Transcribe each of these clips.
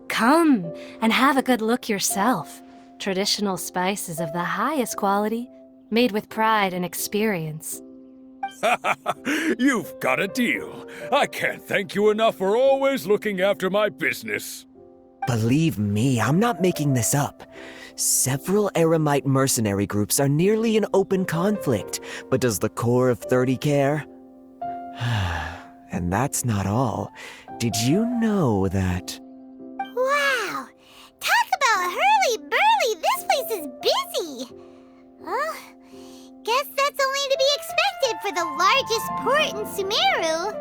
Come and have a good look yourself. Traditional spices of the highest quality, made with pride and experience. You've got a deal. I can't thank you enough for always looking after my business. Believe me, I'm not making this up. Several Eremite mercenary groups are nearly in open conflict, but does the core of 30 care? And that's not all. Did you know that... Wow! Talk about hurly-burly! This place is busy! Well, guess that's only to be expected for the largest port in Sumeru.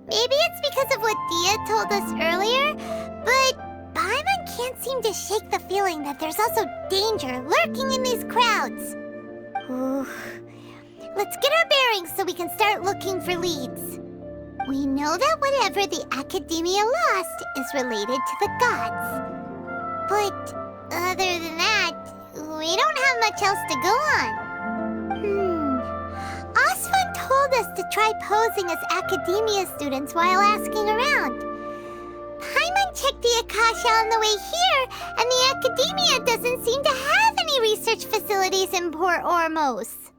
Maybe it's because of what Dia told us earlier, but Paimon can't seem to shake the feeling that there's also danger lurking in these crowds. Ooh. Let's get our bearings so we can start looking for leads. We know that whatever the Academia lost is related to the gods. But other than that, we don't have much else to go on. Osfun told us to try posing as Academia students while asking around. Paimon checked the Akasha on the way here, and the Academia doesn't seem to have any research facilities in Port Ormos.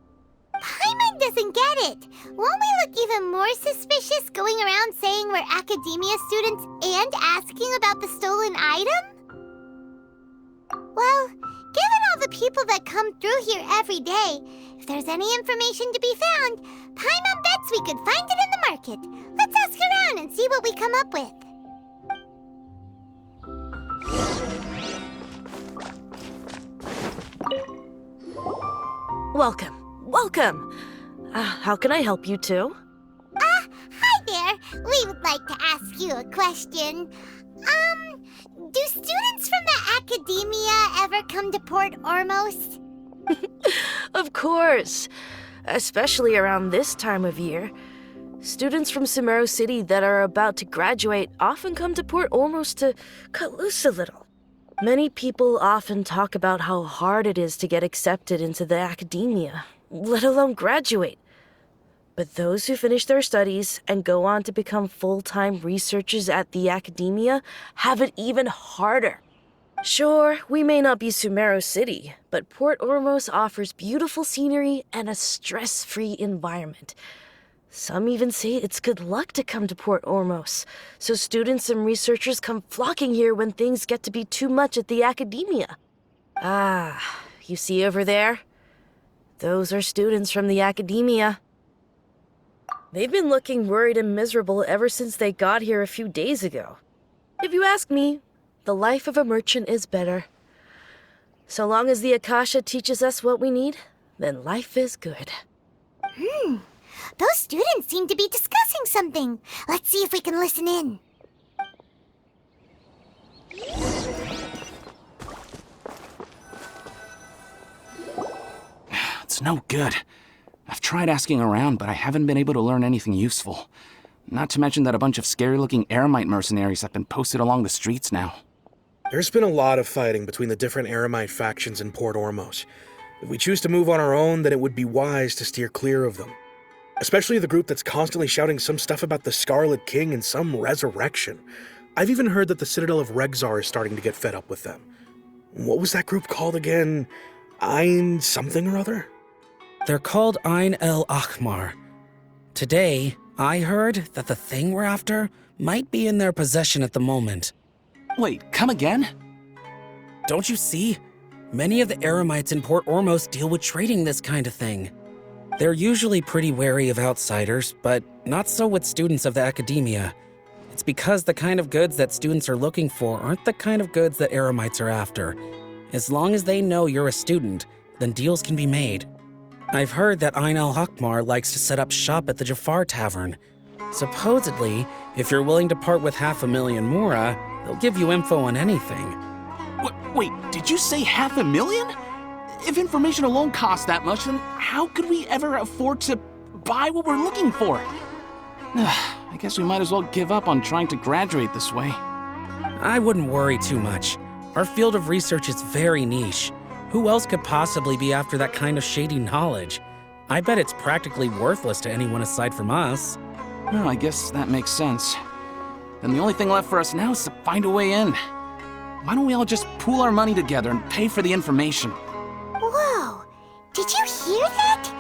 Paimon doesn't get it. Won't we look even more suspicious going around saying we're Academia students and asking about the stolen item? Well, given all the people that come through here every day, if there's any information to be found, Paimon bets we could find it in the market. Let's ask around and see what we come up with. Welcome. How can I help you two? Hi there. We would like to ask you a question. Do students from the Academia ever come to Port Ormos? Of course. Especially around this time of year. Students from Sumeru City that are about to graduate often come to Port Ormos to cut loose a little. Many people often talk about how hard it is to get accepted into the Academia, let alone graduate. But those who finish their studies and go on to become full-time researchers at the Academia have it even harder. Sure, we may not be Sumeru City, but Port Ormos offers beautiful scenery and a stress-free environment. Some even say it's good luck to come to Port Ormos, so students and researchers come flocking here when things get to be too much at the Academia. You see over there? Those are students from the Academia. They've been looking worried and miserable ever since they got here a few days ago. If you ask me, the life of a merchant is better. So long as the Akasha teaches us what we need, then life is good. Those students seem to be discussing something. Let's see if we can listen in. It's no good. I've tried asking around, but I haven't been able to learn anything useful. Not to mention that a bunch of scary-looking Eremite mercenaries have been posted along the streets now. There's been a lot of fighting between the different Eremite factions in Port Ormos. If we choose to move on our own, then it would be wise to steer clear of them. Especially the group that's constantly shouting some stuff about the Scarlet King and some resurrection. I've even heard that the Citadel of Regzar is starting to get fed up with them. What was that group called again? Ein something or other? They're called Ein El Akhmar. Today, I heard that the thing we're after might be in their possession at the moment. Wait, come again? Don't you see? Many of the Eremites in Port Ormos deal with trading this kind of thing. They're usually pretty wary of outsiders, but not so with students of the academia. It's because the kind of goods that students are looking for aren't the kind of goods that Eremites are after. As long as they know you're a student, then deals can be made. I've heard that Ain al-Hakmar likes to set up shop at the Jafar Tavern. Supposedly, if you're willing to part with 500,000 mora, they'll give you info on anything. Wait, did you say 500,000? If information alone costs that much, then how could we ever afford to buy what we're looking for? I guess we might as well give up on trying to graduate this way. I wouldn't worry too much. Our field of research is very niche. Who else could possibly be after that kind of shady knowledge? I bet it's practically worthless to anyone aside from us. Well, I guess that makes sense. Then the only thing left for us now is to find a way in. Why don't we all just pool our money together and pay for the information? Whoa! Did you hear that?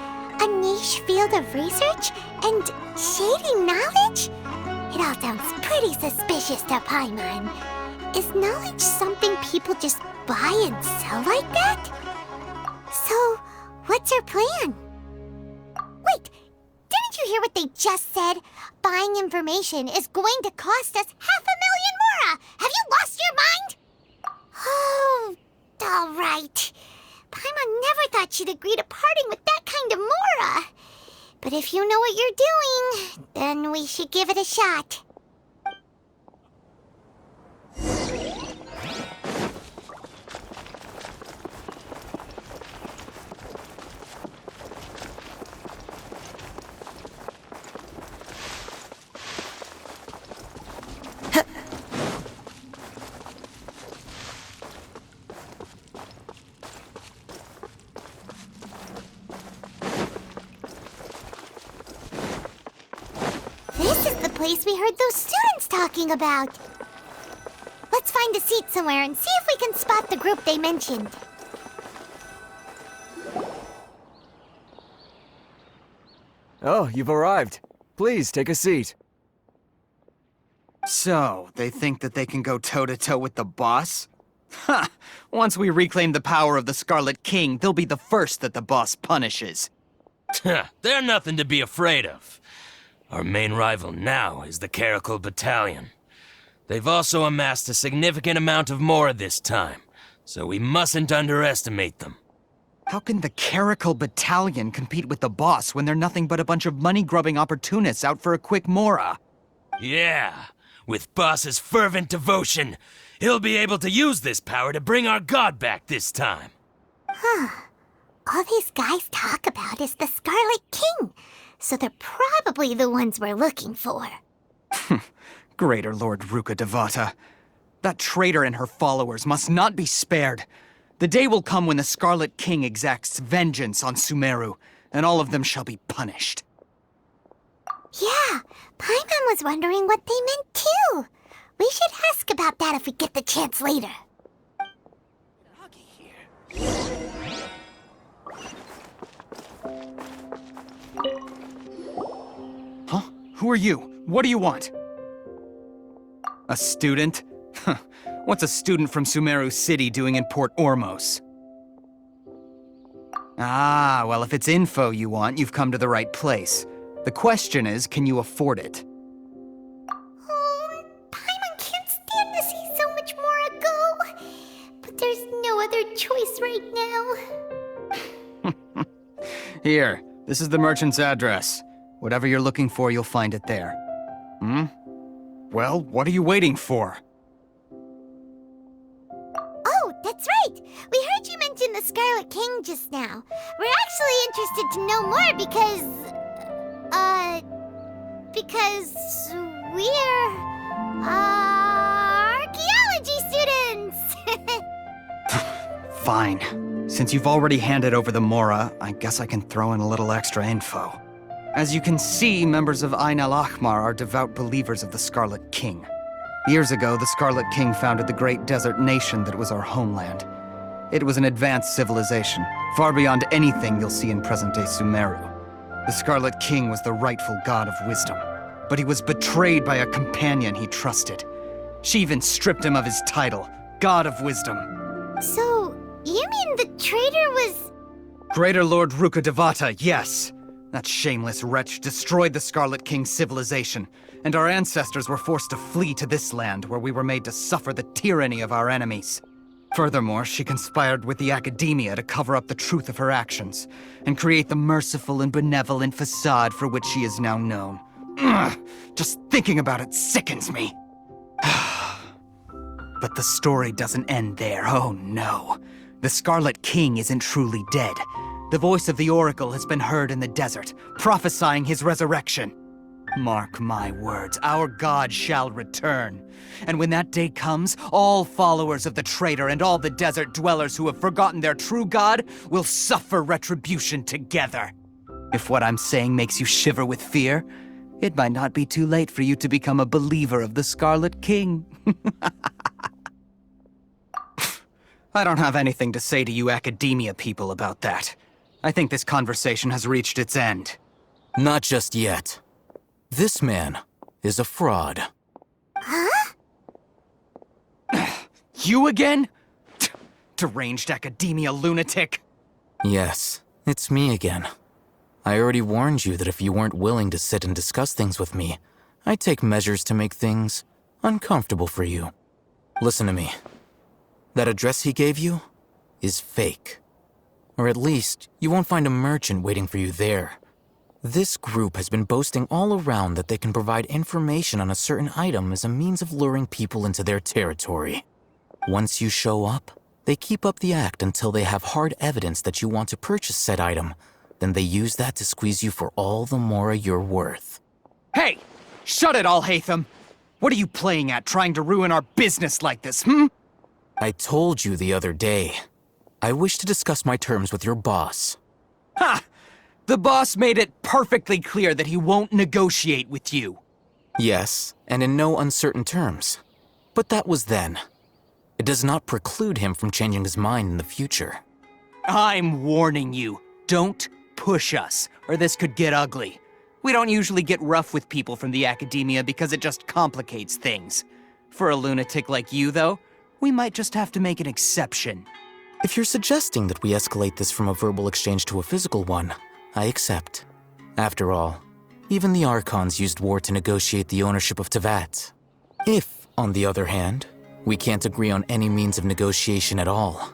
A niche field of research and shady knowledge? It all sounds pretty suspicious to Paimon. Is knowledge something people just buy and sell like that? So, what's our plan? Wait, didn't you hear what they just said? Buying information is going to cost us 500,000 mora! Have you lost your mind? Oh, all right. Paimon never thought she'd agree to parting with that kind of mora. But if you know what you're doing, then we should give it a shot. This is the place we heard those students talking about. Let's find a seat somewhere and see if we can spot the group they mentioned. Oh, you've arrived. Please, take a seat. So, they think that they can go toe-to-toe with the boss? Ha! Once we reclaim the power of the Scarlet King, they'll be the first that the boss punishes. They're nothing to be afraid of. Our main rival now is the Caracal Battalion. They've also amassed a significant amount of mora this time, so we mustn't underestimate them. How can the Caracal Battalion compete with the boss when they're nothing but a bunch of money-grubbing opportunists out for a quick mora? Yeah, with Boss's fervent devotion, he'll be able to use this power to bring our god back this time. All these guys talk about is the Scarlet King, so they're probably the ones we're looking for. Greater Lord Ruka Devata. That traitor and her followers must not be spared. The day will come when the Scarlet King exacts vengeance on Sumeru, and all of them shall be punished. Yeah, Paimon was wondering what they meant too. We should ask about that if we get the chance later. Huh? Who are you? What do you want? A student? Huh. What's a student from Sumeru City doing in Port Ormos? Ah, well, if it's info you want, you've come to the right place. The question is, can you afford it? Oh, Paimon can't stand to see so much more go. But there's no other choice right now. Here, this is the merchant's address. Whatever you're looking for, you'll find it there. Well, what are you waiting for? Oh, that's right! We heard you mention the Scarlet King just now. We're actually interested to know more because we're, archaeology students! Fine. Since you've already handed over the mora, I guess I can throw in a little extra info. As you can see, members of Ain al-Ahmar are devout believers of the Scarlet King. Years ago, the Scarlet King founded the great desert nation that was our homeland. It was an advanced civilization, far beyond anything you'll see in present-day Sumeru. The Scarlet King was the rightful god of wisdom, but he was betrayed by a companion he trusted. She even stripped him of his title, God of Wisdom. So, you mean the traitor was... Greater Lord Ruka Devata, yes. That shameless wretch destroyed the Scarlet King's civilization, and our ancestors were forced to flee to this land where we were made to suffer the tyranny of our enemies. Furthermore, she conspired with the Academia to cover up the truth of her actions, and create the merciful and benevolent facade for which she is now known. Ugh, just thinking about it sickens me. But the story doesn't end there, oh no. The Scarlet King isn't truly dead. The voice of the Oracle has been heard in the desert, prophesying his resurrection. Mark my words, our god shall return. And when that day comes, all followers of the traitor and all the desert dwellers who have forgotten their true god will suffer retribution together. If what I'm saying makes you shiver with fear, it might not be too late for you to become a believer of the Scarlet King. I don't have anything to say to you Academia people about that. I think this conversation has reached its end. Not just yet. This man is a fraud. Huh? You again? Deranged Academia lunatic. Yes, it's me again. I already warned you that if you weren't willing to sit and discuss things with me, I'd take measures to make things uncomfortable for you. Listen to me. That address he gave you is fake. Or at least, you won't find a merchant waiting for you there. This group has been boasting all around that they can provide information on a certain item as a means of luring people into their territory. Once you show up, they keep up the act until they have hard evidence that you want to purchase said item. Then they use that to squeeze you for all the mora you're worth. Hey! Shut it, Alhaitham! What are you playing at, trying to ruin our business like this, I told you the other day. I wish to discuss my terms with your boss. Ha! The boss made it perfectly clear that he won't negotiate with you. Yes, and in no uncertain terms. But that was then. It does not preclude him from changing his mind in the future. I'm warning you. Don't push us, or this could get ugly. We don't usually get rough with people from the Academia because it just complicates things. For a lunatic like you, though, we might just have to make an exception. If you're suggesting that we escalate this from a verbal exchange to a physical one, I accept. After all, even the Archons used war to negotiate the ownership of Tevat. If, on the other hand, we can't agree on any means of negotiation at all,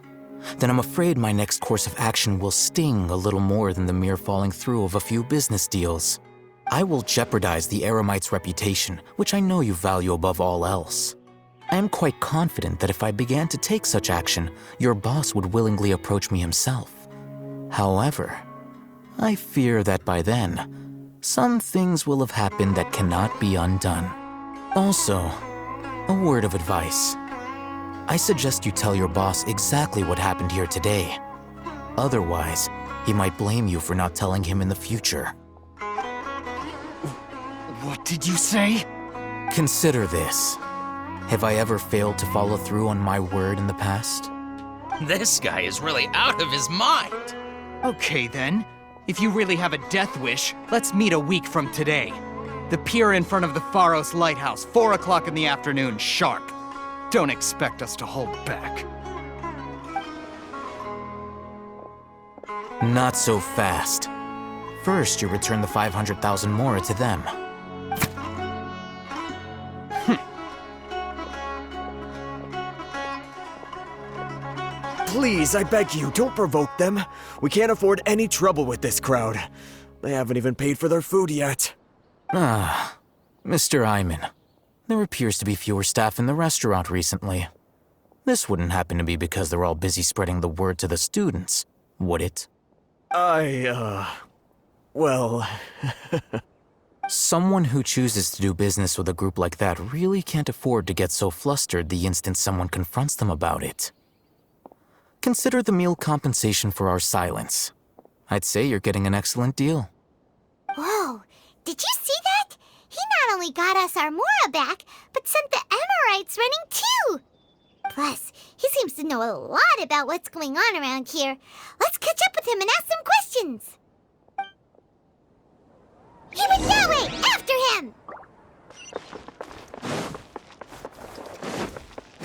then I'm afraid my next course of action will sting a little more than the mere falling through of a few business deals. I will jeopardize the Eremite's reputation, which I know you value above all else. I am quite confident that if I began to take such action, your boss would willingly approach me himself. However, I fear that by then, some things will have happened that cannot be undone. Also, a word of advice. I suggest you tell your boss exactly what happened here today. Otherwise, he might blame you for not telling him in the future. What did you say? Consider this. Have I ever failed to follow through on my word in the past? This guy is really out of his mind. Okay then. If you really have a death wish, let's meet a week from today. The pier in front of the Pharos Lighthouse, 4 o'clock in the afternoon, sharp. Don't expect us to hold back. Not so fast. First, you return the 500,000 mora to them. Please, I beg you, don't provoke them. We can't afford any trouble with this crowd. They haven't even paid for their food yet. Ah, Mr. Iman. There appears to be fewer staff in the restaurant recently. This wouldn't happen to be because they're all busy spreading the word to the students, would it? Well... Someone who chooses to do business with a group like that really can't afford to get so flustered the instant someone confronts them about it. Consider the meal compensation for our silence. I'd say you're getting an excellent deal. Whoa, did you see that? He not only got us our Mora back, but sent the Emirites running too! Plus, he seems to know a lot about what's going on around here. Let's catch up with him and ask some questions! He went that way! After him!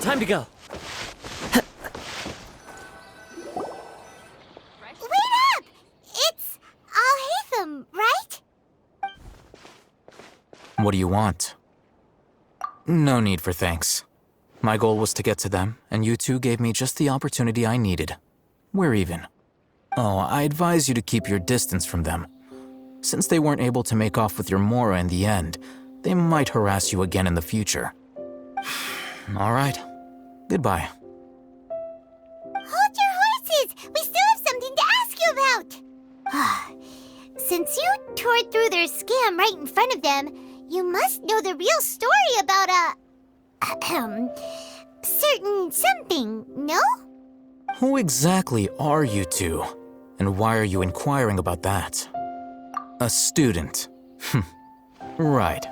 Time to go. Wait up! It's Alhaitham, right? What do you want? No need for thanks. My goal was to get to them, and you two gave me just the opportunity I needed. We're even. Oh, I advise you to keep your distance from them. Since they weren't able to make off with your Mora in the end, they might harass you again in the future. All right. Goodbye. Hold your horses! We still have something to ask you about! Since you tore through their scam right in front of them, you must know the real story about certain something, no? Who exactly are you two? And why are you inquiring about that? A student. Right.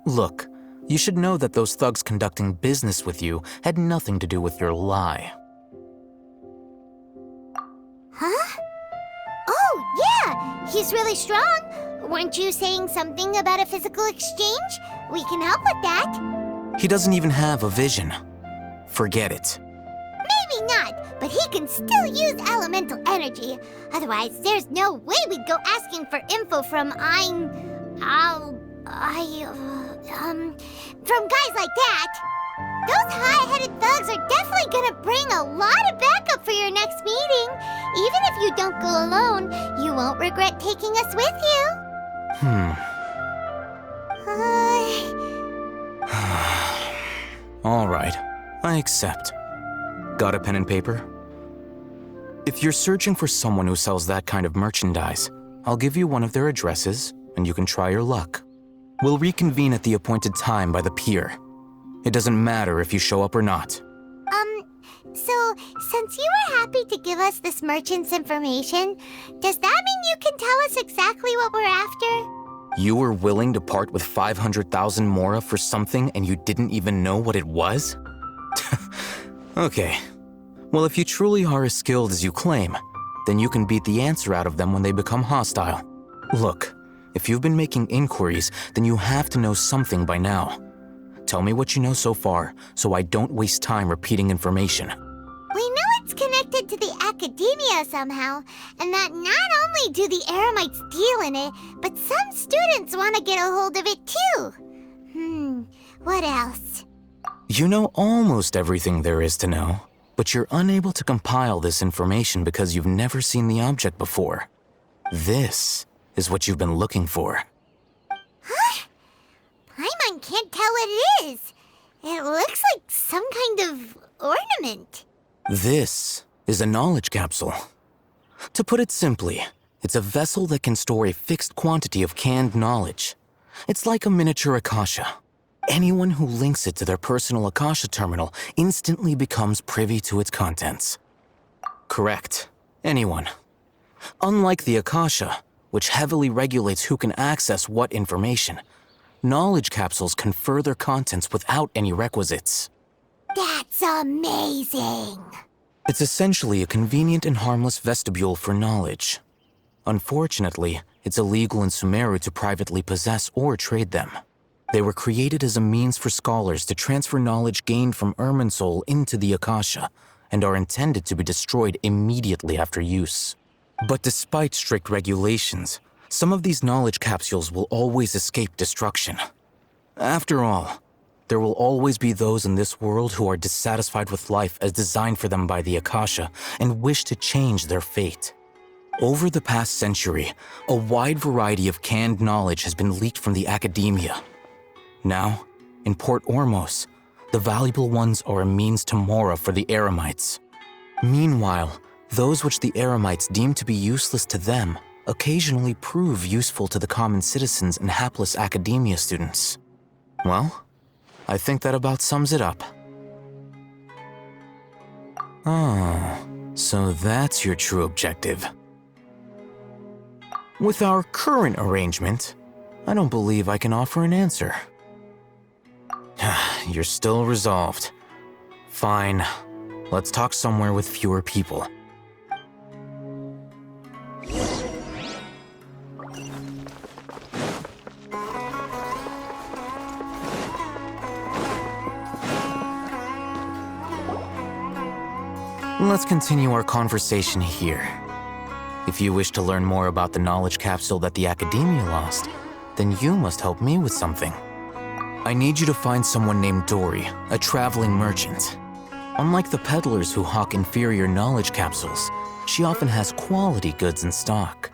Look, you should know that those thugs conducting business with you had nothing to do with your lie. Huh? Oh, yeah! He's really strong! Weren't you saying something about a physical exchange? We can help with that. He doesn't even have a vision. Forget it. Maybe not, but he can still use elemental energy. Otherwise, there's no way we'd go asking for info from from guys like that. Those high-headed thugs are definitely gonna bring a lot of backup for your next meeting. Even if you don't go alone, you won't regret taking us with you. All right, I accept. Got a pen and paper? If you're searching for someone who sells that kind of merchandise, I'll give you one of their addresses, and you can try your luck. We'll reconvene at the appointed time by the pier. It doesn't matter if you show up or not. So, since you were happy to give us this merchant's information, does that mean you can tell us exactly what we're after? You were willing to part with 500,000 Mora for something and you didn't even know what it was? Okay. Well, if you truly are as skilled as you claim, then you can beat the answer out of them when they become hostile. Look, if you've been making inquiries, then you have to know something by now. Tell me what you know so far, so I don't waste time repeating information. We know it's connected to the academia somehow, and that not only do the Eremites deal in it, but some students want to get a hold of it too. What else? You know almost everything there is to know, but you're unable to compile this information because you've never seen the object before. This is what you've been looking for. Huh? Paimon can't tell what it is. It looks like some kind of ornament. This is a knowledge capsule. To put it simply, it's a vessel that can store a fixed quantity of canned knowledge. It's like a miniature Akasha. Anyone who links it to their personal Akasha terminal instantly becomes privy to its contents. Correct. Anyone. Unlike the Akasha, which heavily regulates who can access what information, knowledge capsules confer their contents without any requisites. That's amazing! It's essentially a convenient and harmless vestibule for knowledge. Unfortunately, it's illegal in Sumeru to privately possess or trade them. They were created as a means for scholars to transfer knowledge gained from Irminsul into the Akasha, and are intended to be destroyed immediately after use. But despite strict regulations, some of these knowledge capsules will always escape destruction. After all, there will always be those in this world who are dissatisfied with life as designed for them by the Akasha and wish to change their fate. Over the past century, a wide variety of canned knowledge has been leaked from the academia. Now, in Port Ormos, the valuable ones are a means to Mora for the Eremites. Meanwhile, those which the Eremites deem to be useless to them occasionally prove useful to the common citizens and hapless academia students. Well, I think that about sums it up. Oh, so that's your true objective. With our current arrangement, I don't believe I can offer an answer. You're still resolved. Fine. Let's talk somewhere with fewer people. Let's continue our conversation here. If you wish to learn more about the knowledge capsule that the Academia lost, Then you must help me with something. I need you to find someone named Dory, a traveling merchant. Unlike the peddlers who hawk inferior knowledge capsules, she often has quality goods in stock.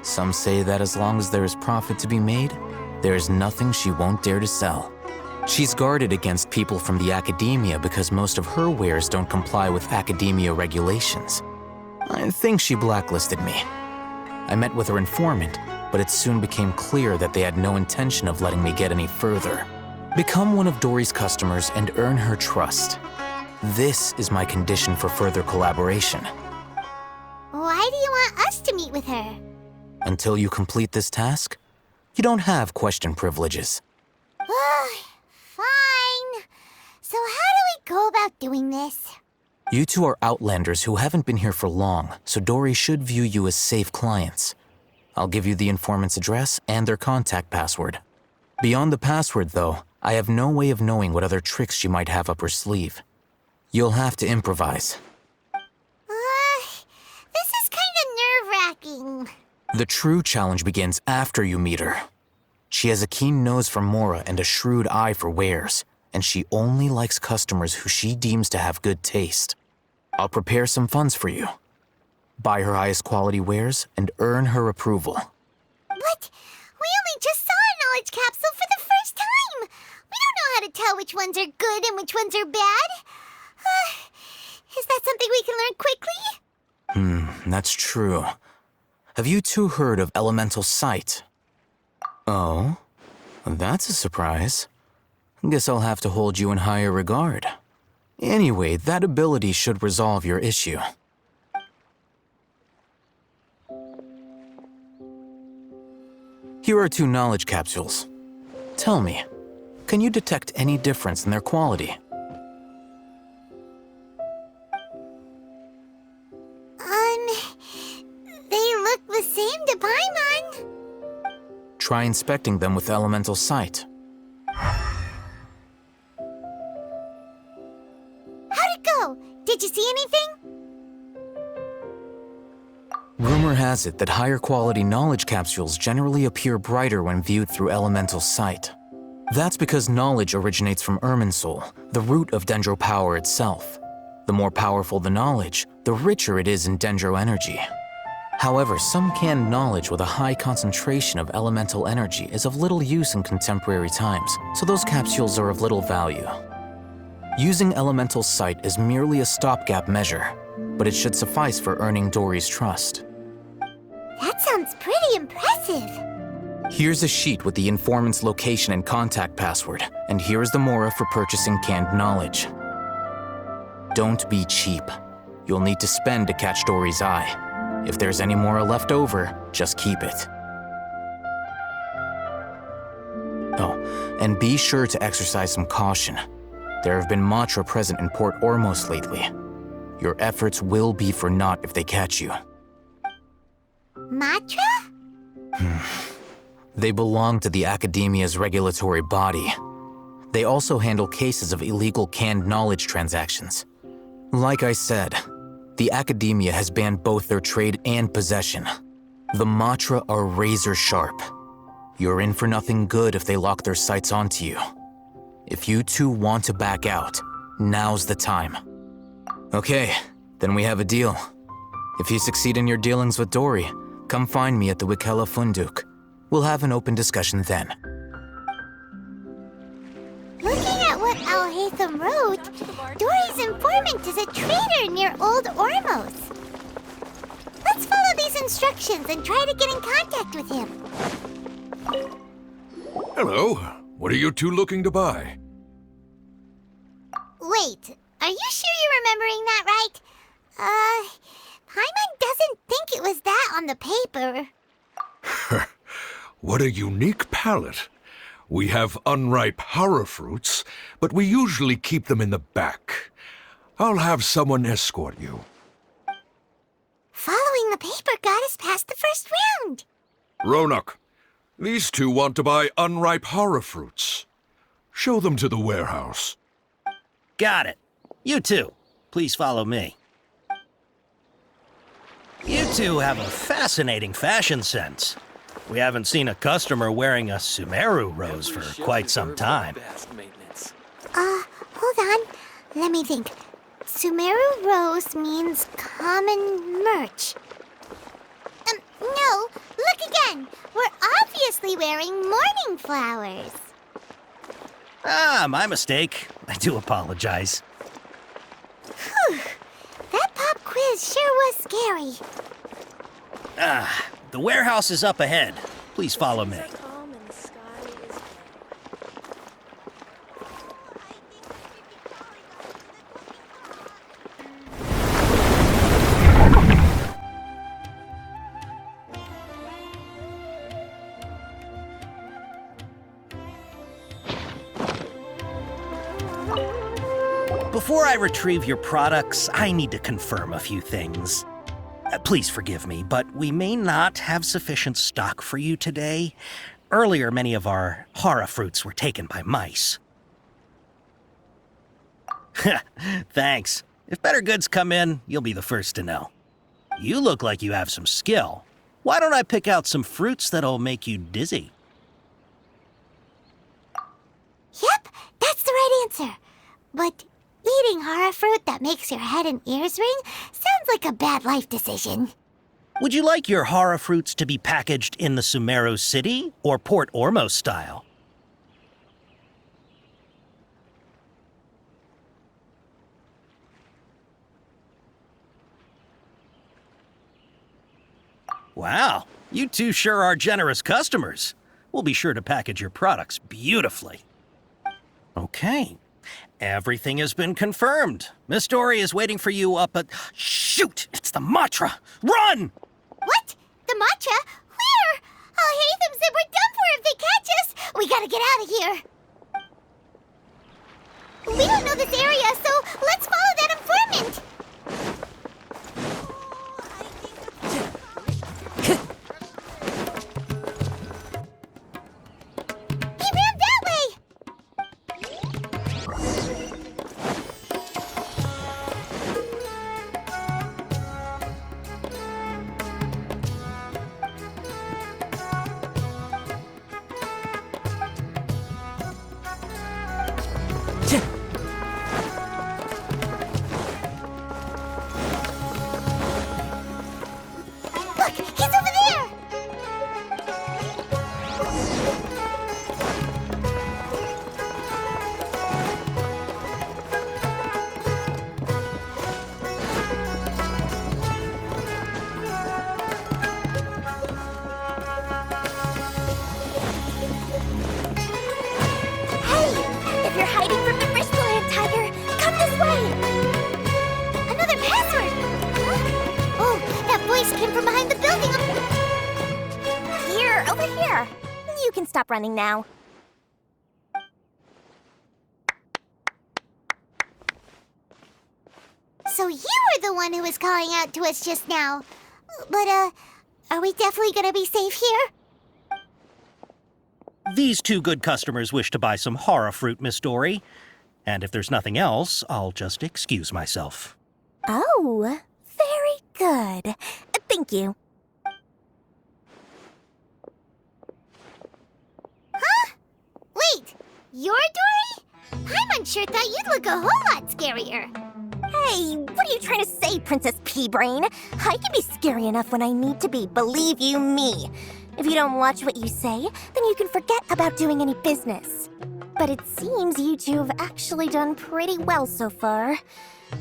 Some say that as long as there is profit to be made, there is nothing she won't dare to sell. She's guarded against people from the academia because most of her wares don't comply with academia regulations. I think she blacklisted me. I met with her informant, but it soon became clear that they had no intention of letting me get any further. Become one of Dory's customers and earn her trust. This is my condition for further collaboration. Why do you want us to meet with her? Until you complete this task, you don't have question privileges. Fine. So how do we go about doing this? You two are outlanders who haven't been here for long, so Dory should view you as safe clients. I'll give you the informant's address and their contact password. Beyond the password, though, I have no way of knowing what other tricks she might have up her sleeve. You'll have to improvise. This is kind of nerve-wracking. The true challenge begins after you meet her. She has a keen nose for Mora and a shrewd eye for wares, and she only likes customers who she deems to have good taste. I'll prepare some funds for you. Buy her highest quality wares and earn her approval. But we only just saw a knowledge capsule for the first time. We don't know how to tell which ones are good and which ones are bad. Is that something we can learn quickly? That's true. Have you two heard of elemental sight? Oh, that's a surprise. Guess I'll have to hold you in higher regard. Anyway, that ability should resolve your issue. Here are 2 knowledge capsules. Tell me, can you detect any difference in their quality? They look the same to Paimon. Try inspecting them with elemental sight. How'd it go? Did you see anything? Rumor has it that higher quality knowledge capsules generally appear brighter when viewed through elemental sight. That's because knowledge originates from Irminsul, the root of Dendro power itself. The more powerful the knowledge, the richer it is in Dendro energy. However, some canned knowledge with a high concentration of elemental energy is of little use in contemporary times, so those capsules are of little value. Using elemental sight is merely a stopgap measure, but it should suffice for earning Dory's trust. That sounds pretty impressive. Here's a sheet with the informant's location and contact password, and here is the Mora for purchasing canned knowledge. Don't be cheap. You'll need to spend to catch Dory's eye. If there's any Mora left over, just keep it. Oh, and be sure to exercise some caution. There have been Matra present in Port Ormos lately. Your efforts will be for naught if they catch you. Matra? They belong to the Academia's regulatory body. They also handle cases of illegal canned knowledge transactions. Like I said, the Academia has banned both their trade and possession. The Matra are razor sharp. You're in for nothing good if they lock their sights onto you. If you two want to back out, now's the time. Okay, then we have a deal. If you succeed in your dealings with Dory, come find me at the Wikela Funduk. We'll have an open discussion then. Looking at what Al-Haytham wrote, Dory's informant is a trader near Old Ormos. Let's follow these instructions and try to get in contact with him. Hello. What are you two looking to buy? Wait, are you sure you're remembering that right? Paimon doesn't think it was that on the paper. What a unique palate. We have unripe hara fruits, but we usually keep them in the back. I'll have someone escort you. Following the paper got us past the first round. Ronak, these two want to buy unripe hara fruits. Show them to the warehouse. Got it. You two, please follow me. You two have a fascinating fashion sense. We haven't seen a customer wearing a Sumeru rose for quite some time. Hold on. Let me think. Sumeru rose means common merch. No, look again. We're obviously wearing morning flowers. Ah, my mistake. I do apologize. Whew. That pop quiz sure was scary. The warehouse is up ahead. Please follow me. Before I retrieve your products, I need to confirm a few things. Please forgive me, but we may not have sufficient stock for you today. Earlier, many of our hara fruits were taken by mice. Thanks. If better goods come in, you'll be the first to know. You look like you have some skill. Why don't I pick out some fruits that'll make you dizzy? Yep, that's the right answer. But eating hara fruit that makes your head and ears ring sounds like a bad life decision. Would you like your hara fruits to be packaged in the Sumeru City or Port Ormos style? Wow, you two sure are generous customers. We'll be sure to package your products beautifully. Okay, everything has been confirmed. Miss Dory is waiting for you up at... Shoot! It's the Matra! Run! What? The matcha? Where? Oh, Hatham said we're done for if they catch us. We gotta get out of here. We don't know this area, so let's follow that informant. He ran that way. Look, he's over there. Hey, if you're hiding from the Bristleland Tiger, come this way. Another password. Huh? Oh, that voice came from behind the building. Here, over here. You can stop running now. So you were the one who was calling out to us just now. But, are we definitely gonna be safe here? These two good customers wish to buy some hara fruit, Miss Dory. And if there's nothing else, I'll just excuse myself. Oh, very good. Thank you. Huh? Wait, you're Dory? Paimon sure thought you'd look a whole lot scarier. Hey, what are you trying to say, Princess Pea-Brain? I can be scary enough when I need to be, believe you me. If you don't watch what you say, then you can forget about doing any business. But it seems you two have actually done pretty well so far.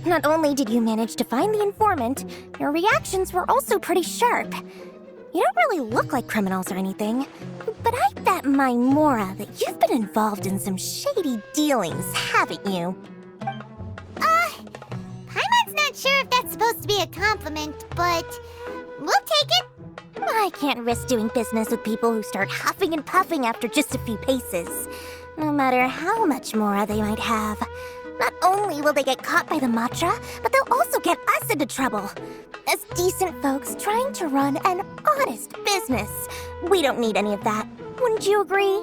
Not only did you manage to find the informant, your reactions were also pretty sharp. You don't really look like criminals or anything, but I bet my Mora that you've been involved in some shady dealings, haven't you? Paimon's not sure if that's supposed to be a compliment, but we'll take it. I can't risk doing business with people who start huffing and puffing after just a few paces, no matter how much Mora they might have. Not only will they get caught by the Matra, but they'll also get us into trouble. As decent folks trying to run an honest business, we don't need any of that. Wouldn't you agree?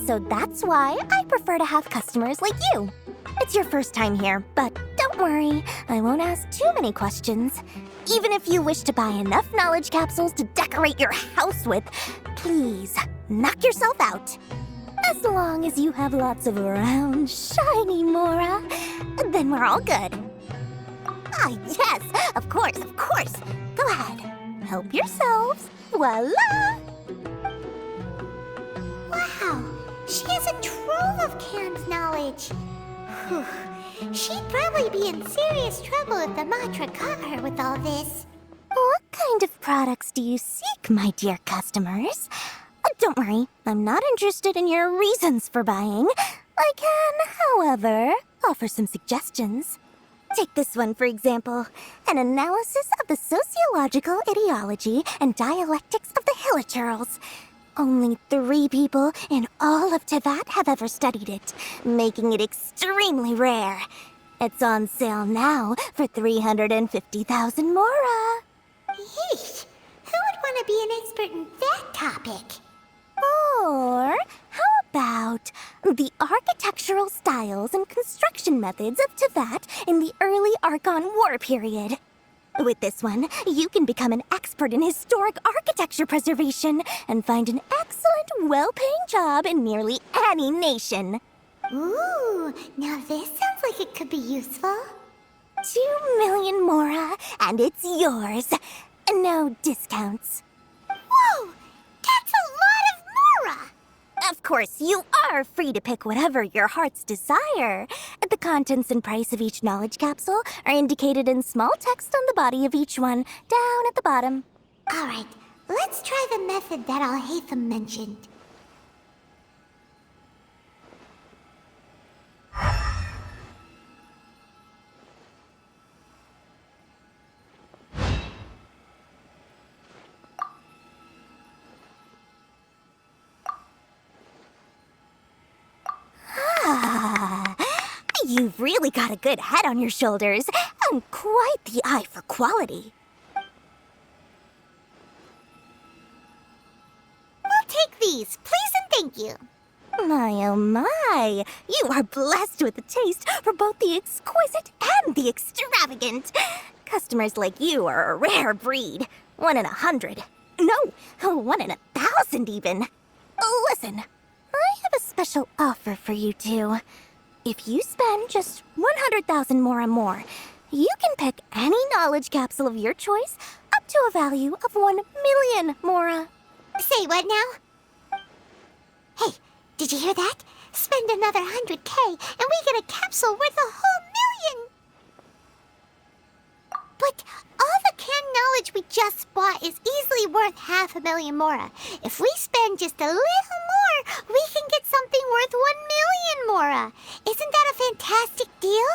So that's why I prefer to have customers like you. It's your first time here, but don't worry, I won't ask too many questions. Even if you wish to buy enough knowledge capsules to decorate your house with, Please, knock yourself out. As long as you have lots of round, shiny Mora, then we're all good. Ah, yes, of course, of course. Go ahead, help yourselves. Voila! Wow, she has a trove of canned knowledge. Whew. She'd probably be in serious trouble if the Matra caught her with all this. What kind of products do you seek, my dear customers? Don't worry, I'm not interested in your reasons for buying. I can, however, offer some suggestions. Take this one, for example. An analysis of the sociological ideology and dialectics of the Hilichurls. Only 3 people in all of Tevat have ever studied it, making it extremely rare. It's on sale now for 350,000 Mora. Yeesh, who would want to be an expert in that topic? Or how about the architectural styles and construction methods of Tevat in the early Archon War period? With this one, you can become an expert in historic architecture preservation and find an excellent, well-paying job in nearly any nation. Ooh, now this sounds like it could be useful. 2 million Mora, and it's yours. No discounts. Whoa, that's a lot of Mora! Of course, you are free to pick whatever your heart's desire. The contents and price of each knowledge capsule are indicated in small text on the body of each one, down at the bottom. All right, let's try the method that Al-Haytham mentioned. You've really got a good head on your shoulders, and quite the eye for quality. We'll take these, please and thank you. My oh my, you are blessed with a taste for both the exquisite and the extravagant. Customers like you are a rare breed. 1 in 100. No, 1 in 1,000 even. Listen, I have a special offer for you two. If you spend just 100,000 more, you can pick any knowledge capsule of your choice up to a value of 1 million Mora. Say what now? Hey, did you hear that? Spend another 100K and we get a capsule worth a whole million! But all the canned knowledge we just bought is easily worth 500,000 Mora. If we spend just a little more, we can get something worth 1 million Mora. Isn't that a fantastic deal?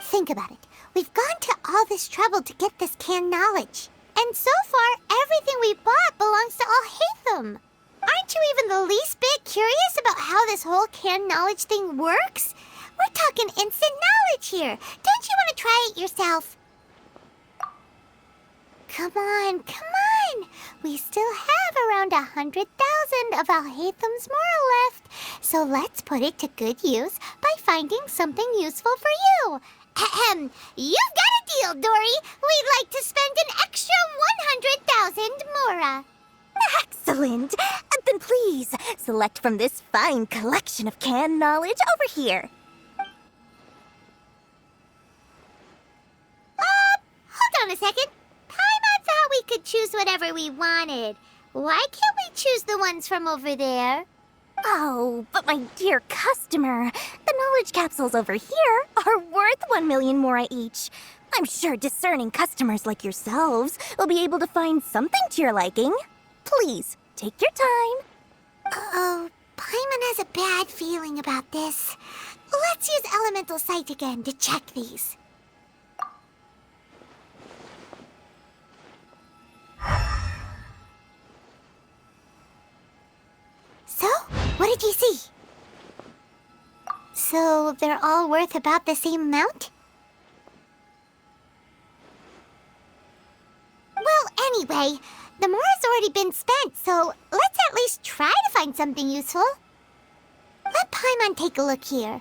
Think about it. We've gone to all this trouble to get this canned knowledge. And so far, everything we bought belongs to Al-Haytham. Aren't you even the least bit curious about how this whole canned knowledge thing works? We're talking instant knowledge here. Don't you want to try it yourself? Come on, come on! We still have around 100,000 of Al-Haytham's Mora left, so let's put it to good use by finding something useful for you. Ahem, you've got a deal, Dory! We'd like to spend an extra 100,000 Mora. Excellent! Then please, select from this fine collection of canned knowledge over here. Hold on a second. Paimon thought we could choose whatever we wanted. Why can't we choose the ones from over there? Oh, but my dear customer, the knowledge capsules over here are worth 1 million Mora each. I'm sure discerning customers like yourselves will be able to find something to your liking. Please, take your time. Uh-oh, Paimon has a bad feeling about this. Let's use Elemental Sight again to check these. So, what did you see? So, they're all worth about the same amount? Well, anyway, the Mora's already been spent, so let's at least try to find something useful. Let Paimon take a look here.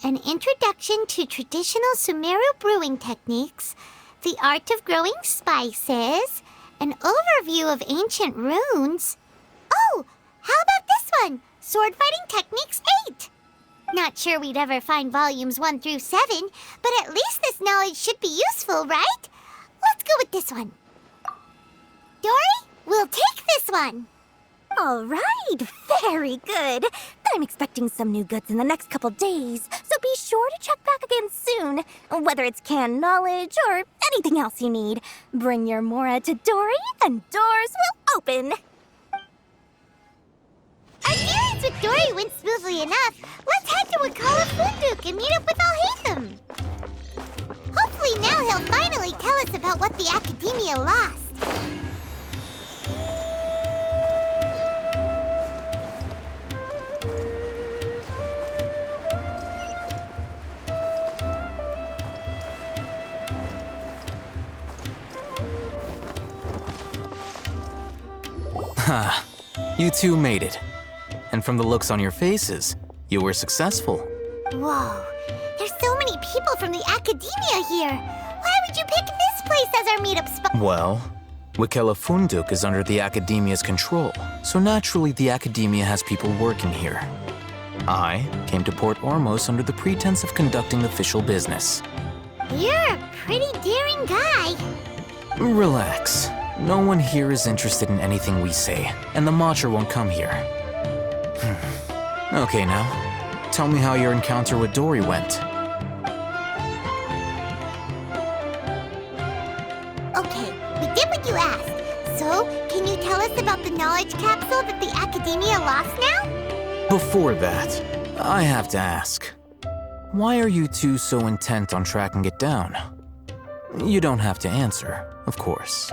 An introduction to traditional Sumeru brewing techniques, the art of growing spices, an overview of ancient runes. Oh, 1, Sword Fighting Techniques 8. Not sure we'd ever find volumes 1 through 7, but at least this knowledge should be useful, right? Let's go with this one. Dory, we'll take this one. All right, very good. I'm expecting some new goods in the next couple days, so be sure to check back again soon. Whether it's canned knowledge or anything else you need, bring your Mora to Dory and doors will open. Our dealings with Dory went smoothly enough. Let's head to Wakala Funduk and meet up with Alhaitham. Hopefully now he'll finally tell us about what the Academia lost. Ha, you two made it. And from the looks on your faces, you were successful. Whoa, there's so many people from the Academia here. Why would you pick this place as our meetup spot? Well, Wakela Funduk is under the Academia's control, so naturally the Academia has people working here. I came to Port Ormos under the pretense of conducting official business. You're a pretty daring guy. Relax. No one here is interested in anything we say, and the Matcha won't come here. Okay now, tell me how your encounter with Dory went. Okay, we did what you asked. So, can you tell us about the knowledge capsule that the Academia lost now? Before that, I have to ask, why are you two so intent on tracking it down? You don't have to answer, of course.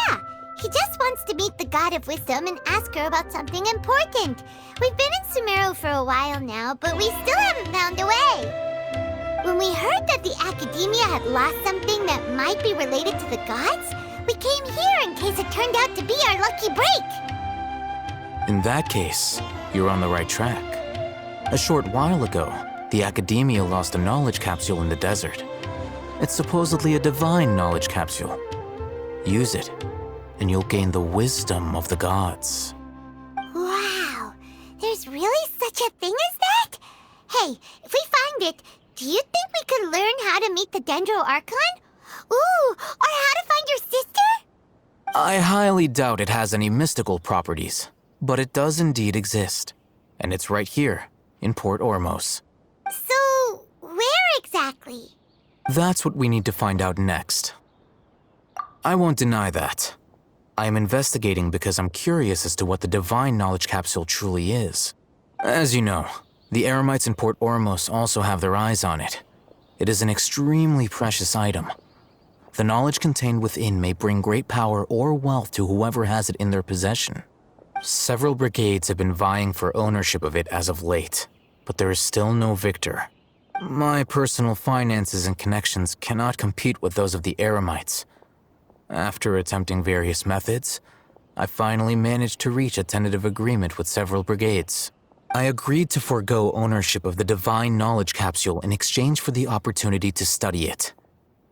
Yeah, he just wants to meet the God of Wisdom and ask her about something important. We've been in Sumeru for a while now, but we still haven't found a way. When we heard that the Academia had lost something that might be related to the gods, we came here in case it turned out to be our lucky break. In that case, you're on the right track. A short while ago, the Academia lost a knowledge capsule in the desert. It's supposedly a divine knowledge capsule. Use it, and you'll gain the wisdom of the gods. Wow, there's really such a thing as that? Hey, if we find it, do you think we could learn how to meet the Dendro Archon? Ooh, or how to find your sister? I highly doubt it has any mystical properties, but it does indeed exist. And it's right here, in Port Ormos. So, where exactly? That's what we need to find out next. I won't deny that. I am investigating because I'm curious as to what the divine knowledge capsule truly is. As you know, the Eremites in Port Ormos also have their eyes on it. It is an extremely precious item. The knowledge contained within may bring great power or wealth to whoever has it in their possession. Several brigades have been vying for ownership of it as of late, but there is still no victor. My personal finances and connections cannot compete with those of the Eremites. After attempting various methods, I finally managed to reach a tentative agreement with several brigades. I agreed to forego ownership of the divine knowledge capsule in exchange for the opportunity to study it.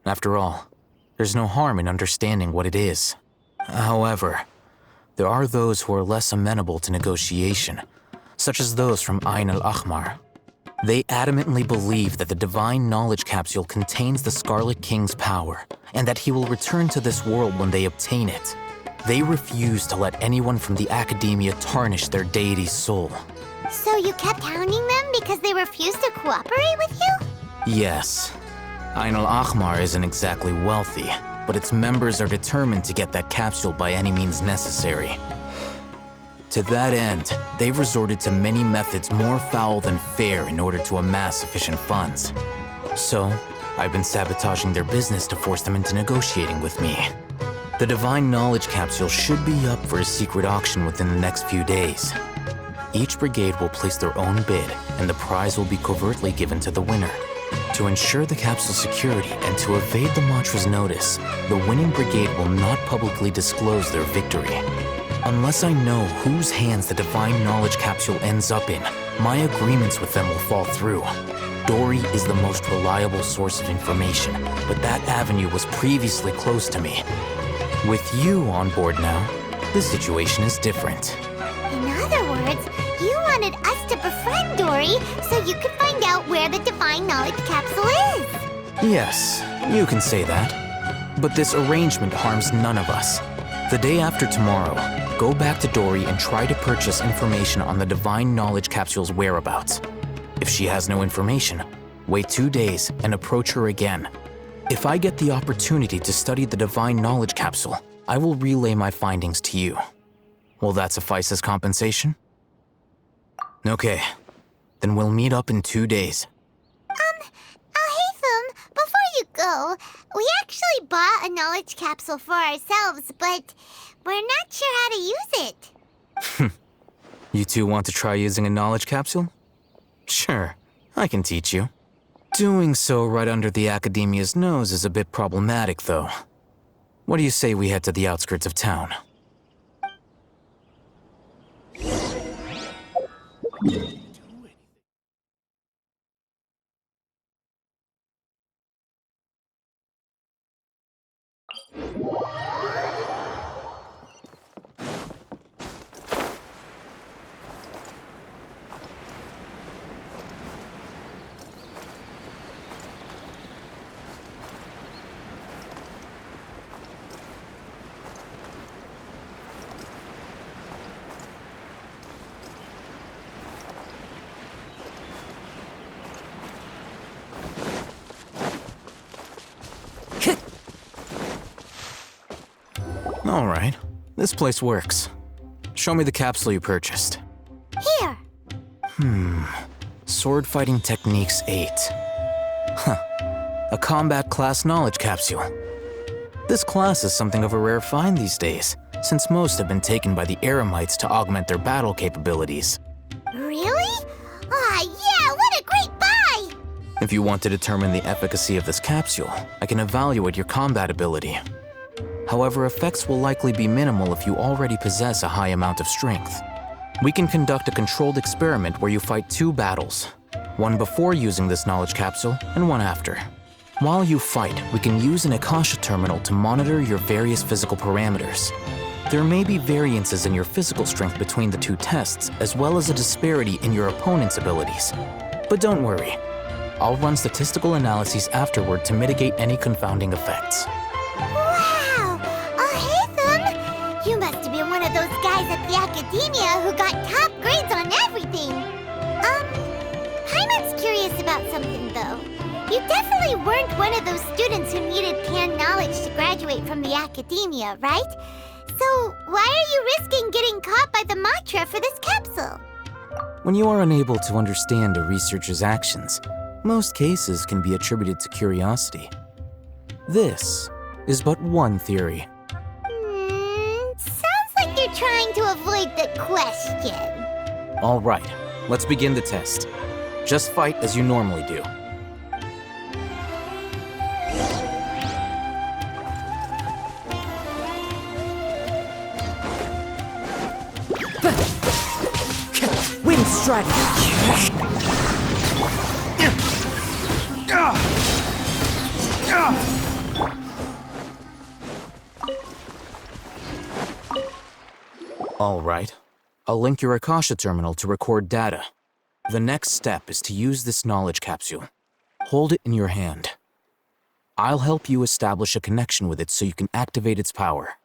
After all, there's no harm in understanding what it is. However, there are those who are less amenable to negotiation, such as those from Ain al-Ahmar. They adamantly believe that the divine knowledge capsule contains the Scarlet King's power, and that he will return to this world when they obtain it. They refuse to let anyone from the Academia tarnish their deity's soul. So you kept hounding them because they refused to cooperate with you? Yes. Ain al-Ahmar isn't exactly wealthy, but its members are determined to get that capsule by any means necessary. To that end, they've resorted to many methods more foul than fair in order to amass sufficient funds. So, I've been sabotaging their business to force them into negotiating with me. The divine knowledge capsule should be up for a secret auction within the next few days. Each brigade will place their own bid, and the prize will be covertly given to the winner. To ensure the capsule's security and to evade the Matra's notice, the winning brigade will not publicly disclose their victory. Unless I know whose hands the divine knowledge capsule ends up in, my agreements with them will fall through. Dory is the most reliable source of information, but that avenue was previously closed to me. With you on board now, This situation is different. In other words, you wanted us to befriend Dory so you could find out where the Divine Knowledge Capsule is. Yes, you can say that. But this arrangement harms none of us. The day after tomorrow, go back to Dory and try to purchase information on the Divine Knowledge Capsule's whereabouts. If she has no information, wait 2 days and approach her again. If I get the opportunity to study the Divine Knowledge Capsule, I will relay my findings to you. Will that suffice as compensation? Okay, then we'll meet up in 2 days. Alhaitham, before you go, we actually bought a knowledge capsule for ourselves, but we're not sure how to use it. You two want to try using a knowledge capsule? Sure, I can teach you. Doing so right under the Academia's nose is a bit problematic, though. What do you say we head to the outskirts of town? All right, this place works. Show me the capsule you purchased. Here. Sword Fighting Techniques 8. Huh. A combat class knowledge capsule. This class is something of a rare find these days, since most have been taken by the Eremites to augment their battle capabilities. Really? Aw, yeah, what a great buy! If you want to determine the efficacy of this capsule, I can evaluate your combat ability. However, effects will likely be minimal if you already possess a high amount of strength. We can conduct a controlled experiment where you fight 2 battles, one before using this knowledge capsule and one after. While you fight, we can use an Akasha terminal to monitor your various physical parameters. There may be variances in your physical strength between the 2 tests, as well as a disparity in your opponent's abilities. But don't worry, I'll run statistical analyses afterward to mitigate any confounding effects. Wow! Alhaitham! You must have been one of those guys at the Academia who got top grades on everything. Paimon's curious about something, though. You definitely weren't one of those students who needed canned knowledge to graduate from the Academia, right? So why are you risking getting caught by the Matra for this capsule? When you are unable to understand a researcher's actions, most cases can be attributed to curiosity. This is but one theory. Sounds like you're trying to avoid the question. All right, let's begin the test. Just fight as you normally do. Wind strike! All right. I'll link your Akasha terminal to record data. The next step is to use this knowledge capsule. Hold it in your hand. I'll help you establish a connection with it so you can activate its power.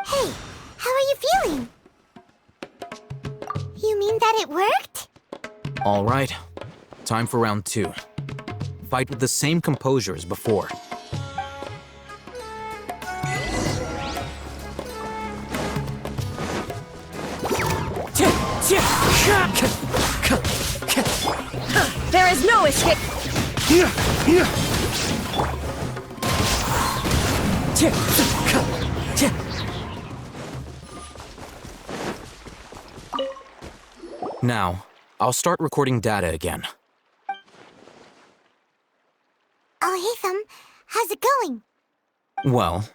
Hey, how are you feeling? You mean that it worked? All right. Time for round 2. Fight with the same composure as before. There is no escape. Now, I'll start recording data again. Oh, Hatham, how's it going? Well,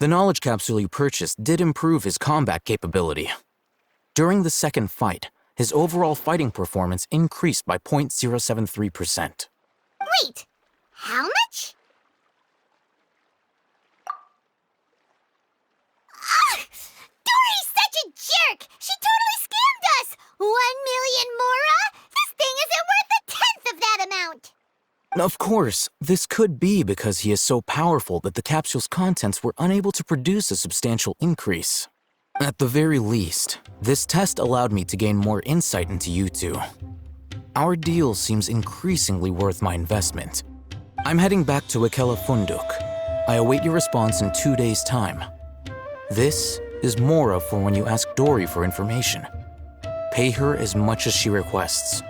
the knowledge capsule you purchased did improve his combat capability. During the second fight, his overall fighting performance increased by 0.073%. Wait, how much? Dory's such a jerk! She totally scammed us! 1 million mora? This thing isn't worth a tenth of that amount! Of course, this could be because he is so powerful that the capsule's contents were unable to produce a substantial increase. At the very least, this test allowed me to gain more insight into you two. Our deal seems increasingly worth my investment. I'm heading back to Akela Funduk. I await your response in 2 days' time. This is Mora for when you ask Dory for information. Pay her as much as she requests.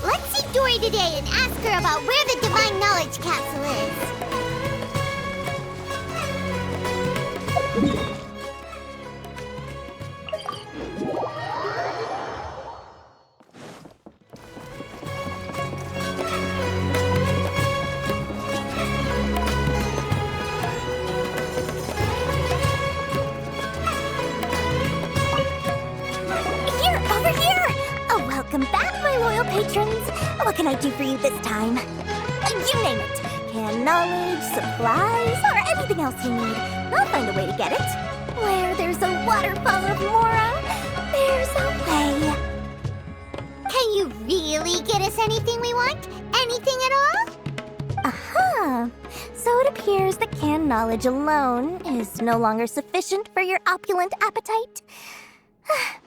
Let's see Dory today and ask her about where the divine knowledge capsule is. Welcome back, my loyal patrons. What can I do for you this time? You name it. Can knowledge, supplies, or anything else you need. I'll find a way to get it. Where there's a waterfall of Mora, there's a way. Can you really get us anything we want? Anything at all? Aha. So it appears that canned knowledge alone is no longer sufficient for your opulent appetite.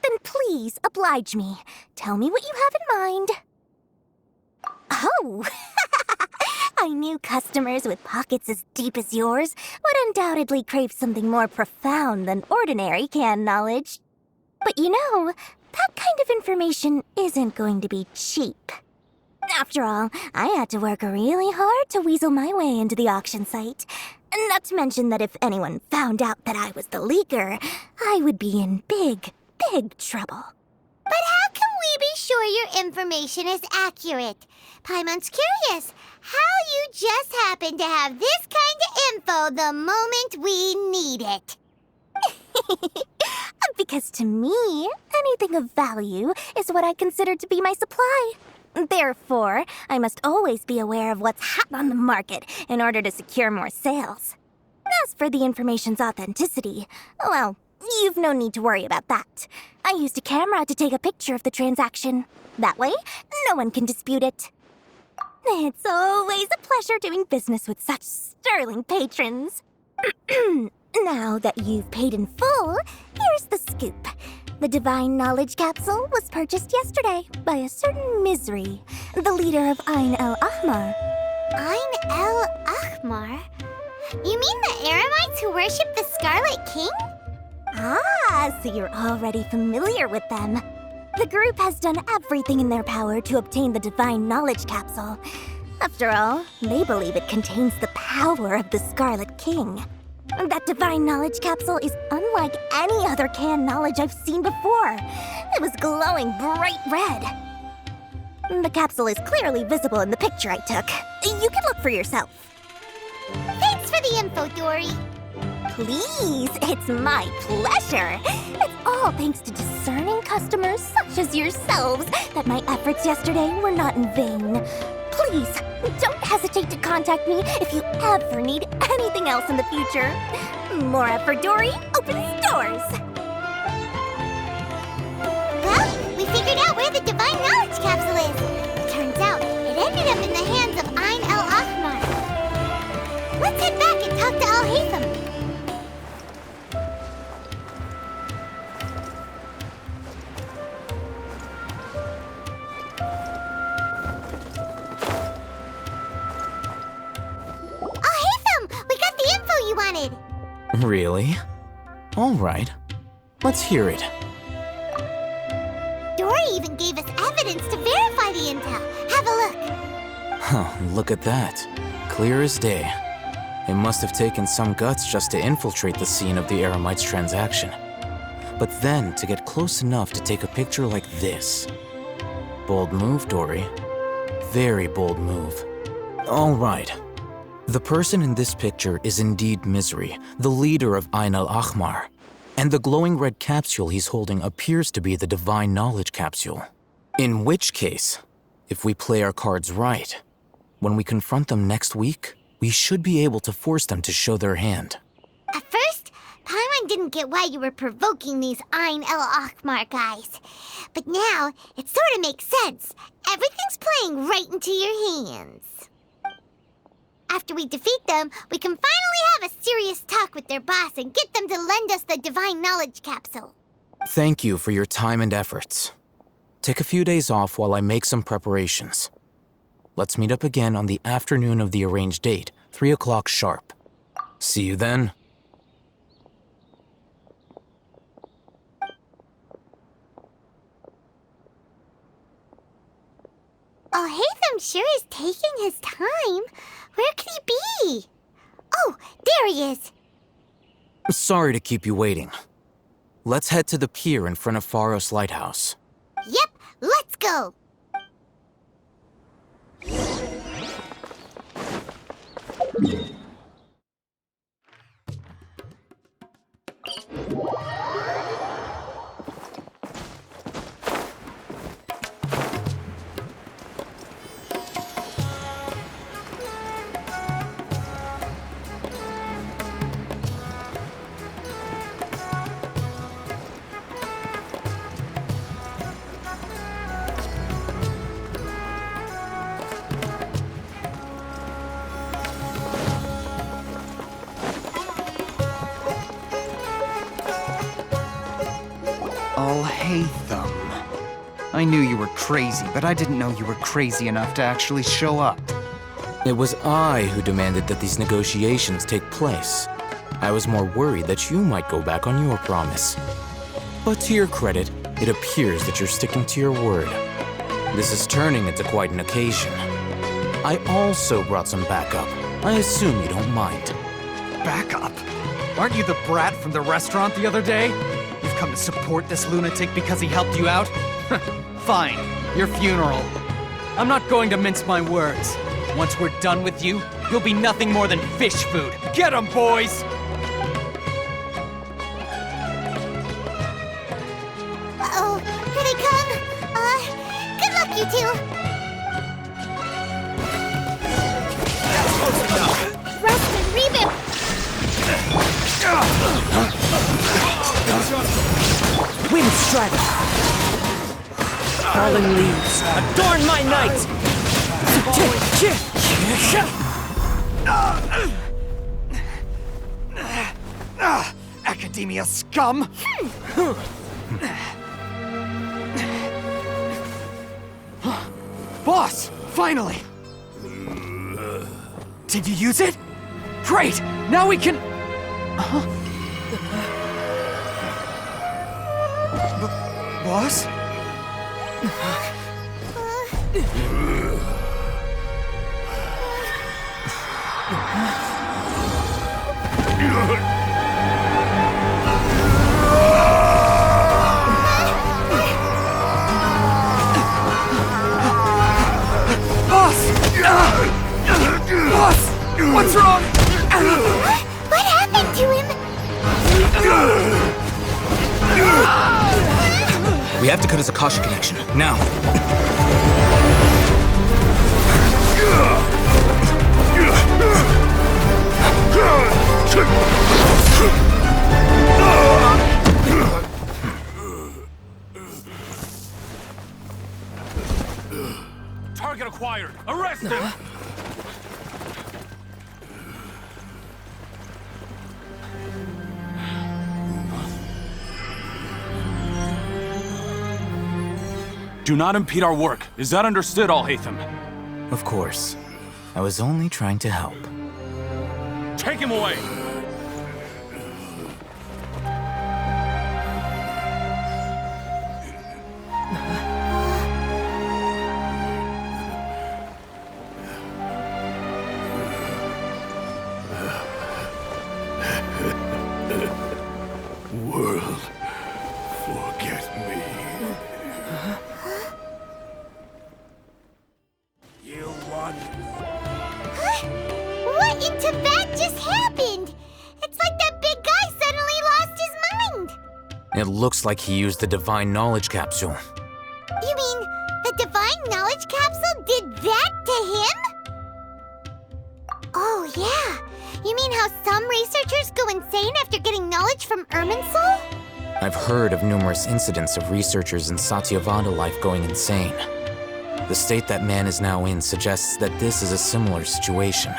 Then please, oblige me. Tell me what you have in mind. Oh! I knew customers with pockets as deep as yours would undoubtedly crave something more profound than ordinary canned knowledge. But you know, that kind of information isn't going to be cheap. After all, I had to work really hard to weasel my way into the auction site. Not to mention that if anyone found out that I was the leaker, I would be in big trouble. But how can we be sure your information is accurate? Paimon's curious how you just happen to have this kind of info the moment we need it. Because to me, anything of value is what I consider to be my supply. Therefore, I must always be aware of what's hot on the market in order to secure more sales. As for the information's authenticity, well, you've no need to worry about that. I used a camera to take a picture of the transaction. That way, no one can dispute it. It's always a pleasure doing business with such sterling patrons. Now that you've paid in full, here's the scoop. The Divine Knowledge Capsule was purchased yesterday by a certain Misery, the leader of Ain el Ahmar. Ain el Ahmar? You mean the Eremites who worship the Scarlet King? Ah, so you're already familiar with them. The group has done everything in their power to obtain the Divine Knowledge Capsule. After all, they believe it contains the power of the Scarlet King. That Divine Knowledge Capsule is unlike any other canned knowledge I've seen before. It was glowing bright red. The capsule is clearly visible in the picture I took. You can look for yourself. Thanks for the info, Dory. Please, it's my pleasure. It's all thanks to discerning customers such as yourselves that my efforts yesterday were not in vain. Please, don't hesitate to contact me if you ever need anything else in the future. Mora for Dory opens doors. Well, we figured out where the Divine Knowledge Capsule is. Turns out Really? All right. Let's hear it. Dory even gave us evidence to verify the intel. Have a look. Huh, look at that. Clear as day. It must have taken some guts just to infiltrate the scene of the Eremites transaction. But then to get close enough to take a picture like this. Bold move, Dory. Very bold move. All right. The person in this picture is indeed Misery, the leader of Ain al-Ahmar. And the glowing red capsule he's holding appears to be the Divine Knowledge capsule. In which case, if we play our cards right, when we confront them next week, we should be able to force them to show their hand. At first, Paimon didn't get why you were provoking these Ain el-Ahmar guys. But now, it sort of makes sense. Everything's playing right into your hands. After we defeat them, we can finally have a serious talk with their boss and get them to lend us the Divine Knowledge capsule. Thank you for your time and efforts. Take a few days off while I make some preparations. Let's meet up again on the afternoon of the arranged date, 3 o'clock sharp. See you then. Alhaitham sure is taking his time. Where could he be? Oh, there he is. Sorry to keep you waiting. Let's head to the pier in front of Pharos Lighthouse. Yep, let's go. Alhaitham. I knew you were crazy, but I didn't know you were crazy enough to actually show up. It was I who demanded that these negotiations take place. I was more worried that you might go back on your promise. But to your credit, it appears that you're sticking to your word. This is turning into quite an occasion. I also brought some backup. I assume you don't mind. Backup? Aren't you the brat from the restaurant the other day? You've come to support this lunatic because he helped you out? Fine, your funeral. I'm not going to mince my words. Once we're done with you, you'll be nothing more than fish food. Get 'em, boys! Uh-oh, here they come. Good luck, you two. Rest and reboot. Wind strider! Falling leaves, adorn my night! Academia scum! Boss! Finally! Did you use it? Great! Now we can... Boss? Boss! What's wrong? What happened to him? We have to cut his Akasha connection, now. Target acquired! Arrest him! Do not impede our work. Is that understood, Alhaitham? Of course. I was only trying to help. Take him away! It looks like he used the Divine Knowledge Capsule. You mean the Divine Knowledge Capsule did that to him? Oh, yeah. You mean how some researchers go insane after getting knowledge from Irminsul? I've heard of numerous incidents of researchers in Satyavada life going insane. The state that man is now in suggests that this is a similar situation.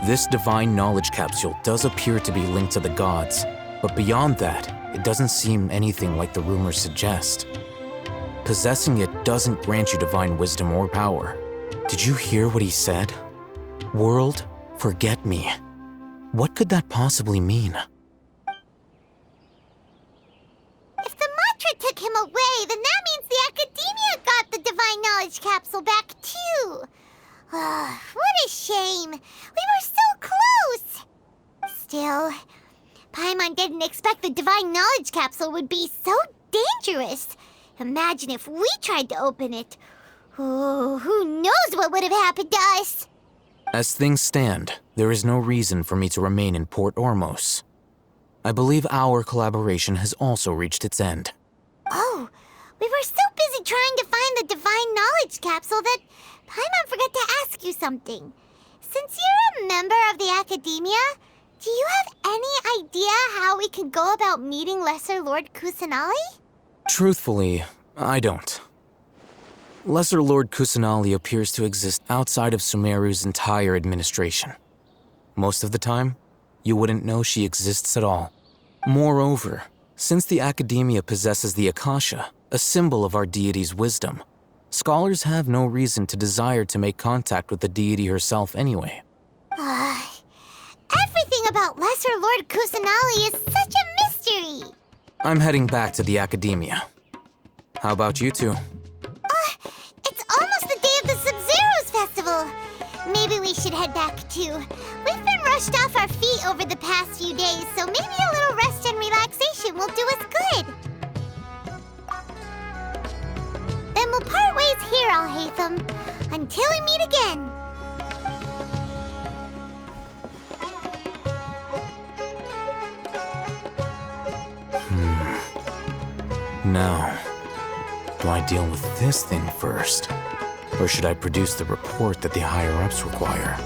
This Divine Knowledge Capsule does appear to be linked to the gods, but beyond that, it doesn't seem anything like the rumors suggest. Possessing it doesn't grant you divine wisdom or power. Did you hear what he said? World, forget me. What could that possibly mean? If the mantra took him away, then that means the Academia got the Divine Knowledge Capsule back too. What a shame. We were so close. Still, Paimon didn't expect the Divine Knowledge Capsule would be so dangerous. Imagine if we tried to open it. Oh, who knows what would have happened to us? As things stand, there is no reason for me to remain in Port Ormos. I believe our collaboration has also reached its end. Oh, we were so busy trying to find the Divine Knowledge Capsule that Paimon forgot to ask you something. Since you're a member of the Academia, do you have any idea how we can go about meeting Lesser Lord Kusanali? Truthfully, I don't. Lesser Lord Kusanali appears to exist outside of Sumeru's entire administration. Most of the time, you wouldn't know she exists at all. Moreover, since the Academia possesses the Akasha, a symbol of our deity's wisdom, scholars have no reason to desire to make contact with the deity herself anyway. Everything about Lesser Lord Kusanali is such a mystery! I'm heading back to the Academia. How about you two? It's almost the day of the Sub-Zero's festival. Maybe we should head back too. We've been rushed off our feet over the past few days, so maybe a little rest and relaxation will do us good. Then we'll part ways here, Alhaitham, until we meet again. Now, do I deal with this thing first? Or should I produce the report that the higher-ups require?